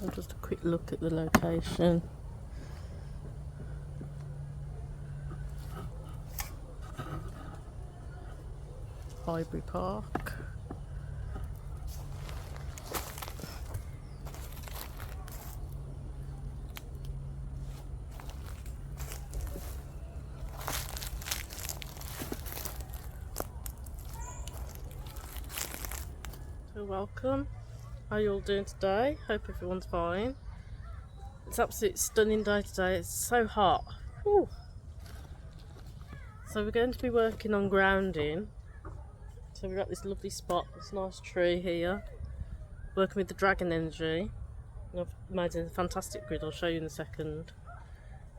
So just a quick look at the location. Highbury Park. So welcome. How are you all doing today? Hope everyone's fine. It's absolutely stunning day today. It's so hot. Whew. So we're going to be working on grounding. So we're at this lovely spot, this nice tree here, working with the dragon energy. And I've made a fantastic grid, I'll show you in a second.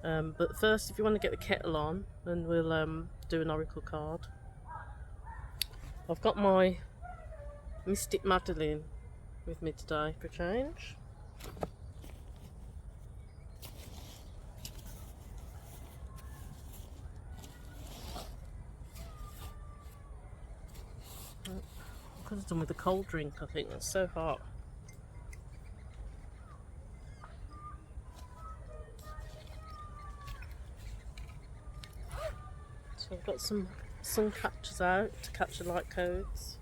But first, if you want to get the kettle on, then we'll do an oracle card. I've got my Mystic Madeline with me today for a change. I could have done with a cold drink, I think, it's so hot. So I've got some sun catchers out to catch the light codes.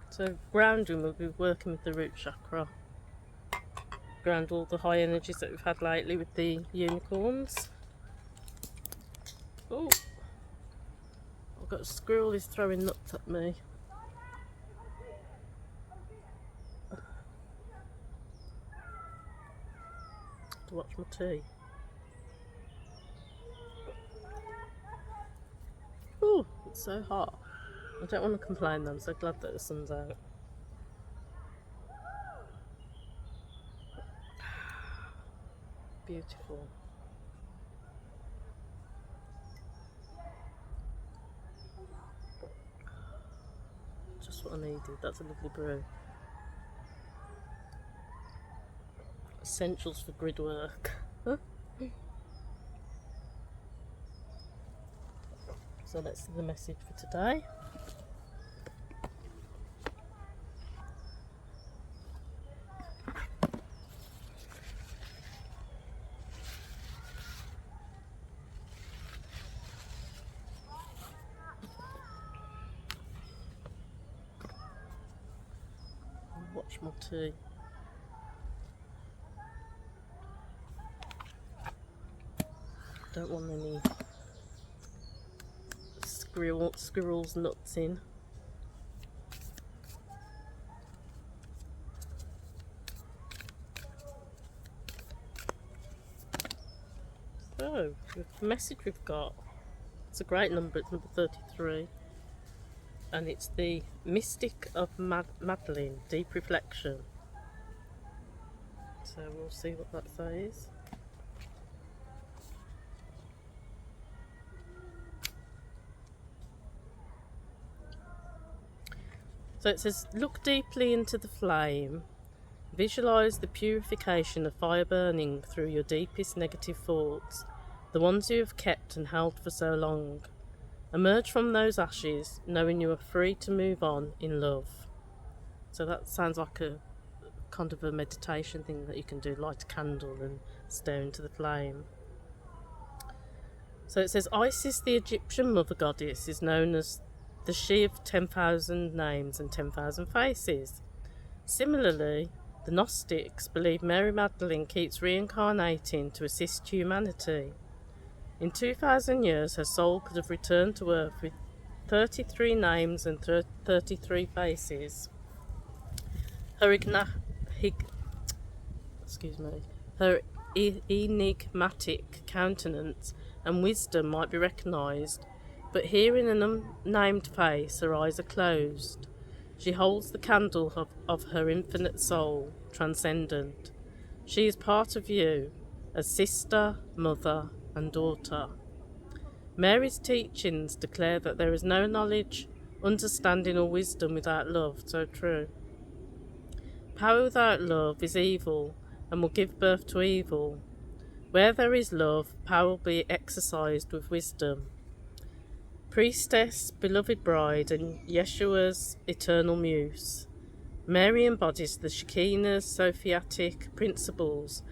So grounding, we'll be working with the root chakra. Ground all the high energies that we've had lately with the unicorns. Oh, I've got a squirrel who's throwing nuts at me. To watch my tea. Oh, it's so hot. I don't want to complain though, I'm so glad that the sun's out. Beautiful. Just what I needed. That's a lovely brew. Essentials for grid work. So let's see the message for today. Watch my tea. Don't want any squirrels nuts in. So the message we've got, it's a great number, it's number 33. And it's the Mystic of Madeline, Deep Reflection. So we'll see what that says. So it says, look deeply into the flame. Visualise the purification of fire burning through your deepest negative thoughts, the ones you have kept and held for so long. Emerge from those ashes, knowing you are free to move on in love. So that sounds like a kind of a meditation thing that you can do, light a candle and stare into the flame. So it says, Isis, the Egyptian mother goddess, is known as the she of 10,000 names and 10,000 faces. Similarly, the Gnostics believe Mary Magdalene keeps reincarnating to assist humanity. In 2,000 years, her soul could have returned to Earth with 33 names and 33 faces. Her enigmatic countenance and wisdom might be recognised, but here in an unnamed face, her eyes are closed. She holds the candle of her infinite soul, transcendent. She is part of you, as sister, mother, and daughter. Mary's teachings declare that there is no knowledge, understanding, or wisdom without love. So true. Power without love is evil and will give birth to evil. Where there is love, power will be exercised with wisdom. Priestess, beloved bride, and Yeshua's eternal muse, Mary embodies the Shekinah's Sophiatic principles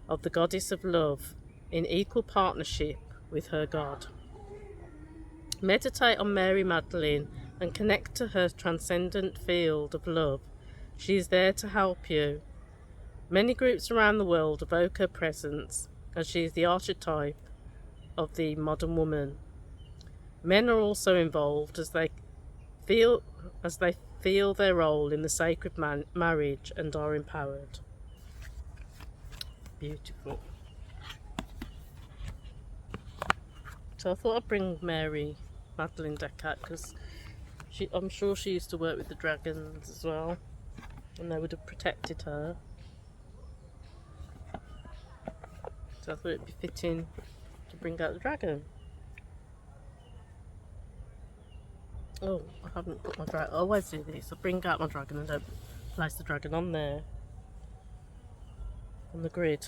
of the goddess of love in equal partnership with her God. Meditate on Mary Magdalene and connect to her transcendent field of love. She is there to help you. Many groups around the world evoke her presence, as she is the archetype of the modern woman. Men are also involved as they feel their role in the sacred marriage and are empowered. Beautiful. So I thought I'd bring Mary Magdalene deck out because I'm sure she used to work with the dragons as well, and they would have protected her. So I thought it'd be fitting to bring out the dragon. Oh, I haven't put my dragon. I always do this. I bring out my dragon and don't place the dragon on there, on the grid.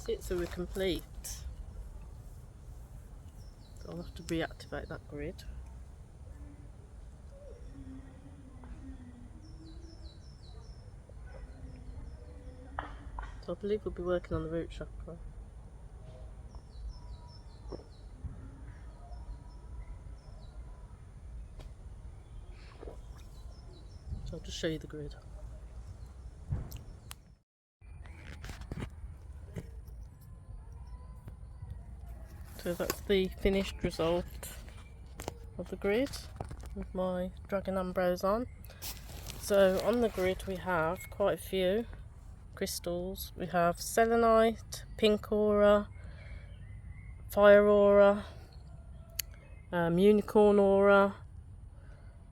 That's it, so we're complete. So I'll have to reactivate that grid. So I believe we'll be working on the root chakra. So I'll just show you the grid. So that's the finished result of the grid with my Dragon Ambrose on. So on the grid we have quite a few crystals. We have selenite, pink aura, fire aura, unicorn aura,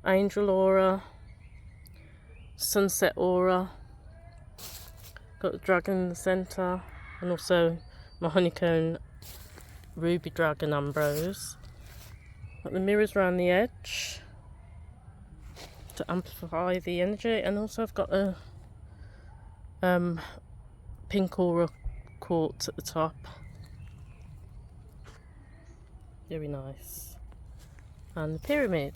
angel aura, sunset aura. Got the dragon in the centre, and also my honeycomb ruby dragon ambrose. Got the mirrors around the edge to amplify the energy, and also I've got a pink aura quartz at the top. Very nice. And the pyramid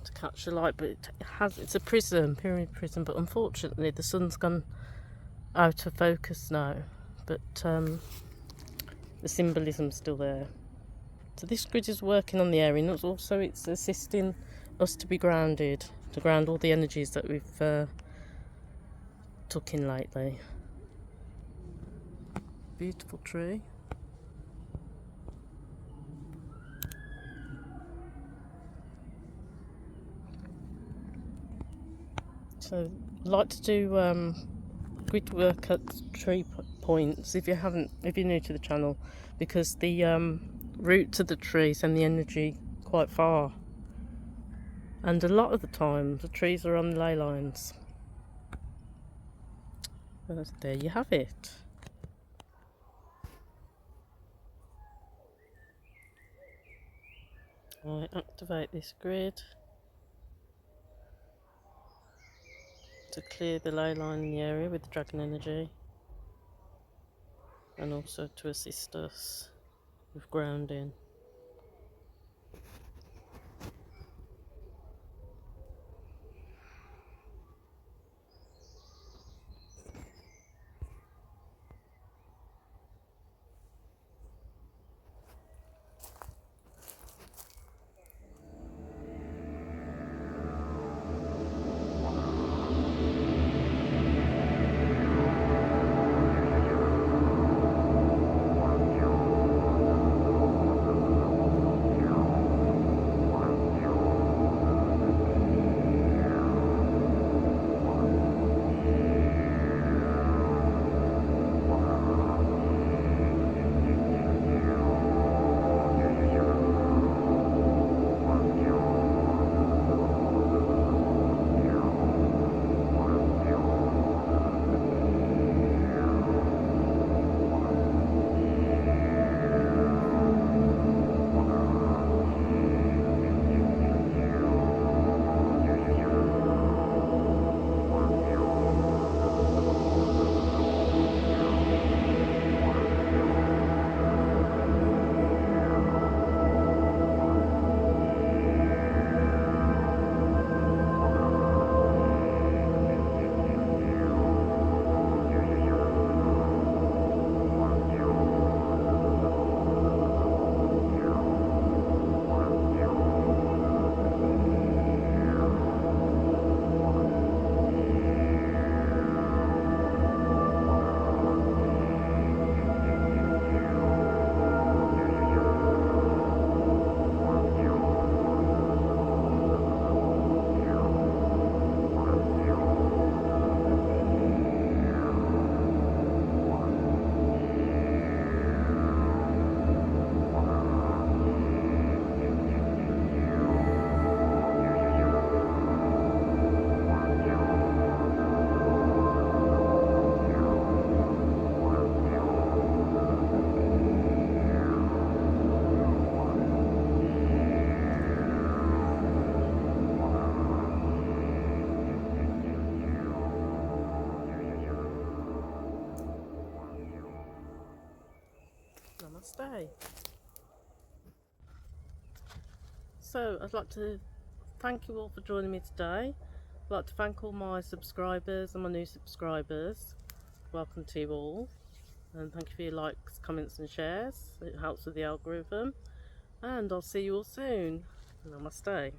to catch the light, but it's a prism, pyramid prism, but unfortunately the sun's gone out of focus now, but the symbolism's still there. So this grid is working on the area, and also it's assisting us to be grounded, to ground all the energies that we've took in lately. Beautiful tree. So I like to do grid work at tree points if you're new to the channel, because the roots of the tree send the energy quite far, and a lot of the time the trees are on the ley lines. Well, there you have it. I activate this grid to clear the ley line in the area with the dragon energy, and also to assist us with grounding. day. So I'd like to thank you all for joining me today. I'd like to thank all my subscribers and my new subscribers. Welcome to you all, and thank you for your likes, comments and shares. It helps with the algorithm, and I'll see you all soon. Namaste.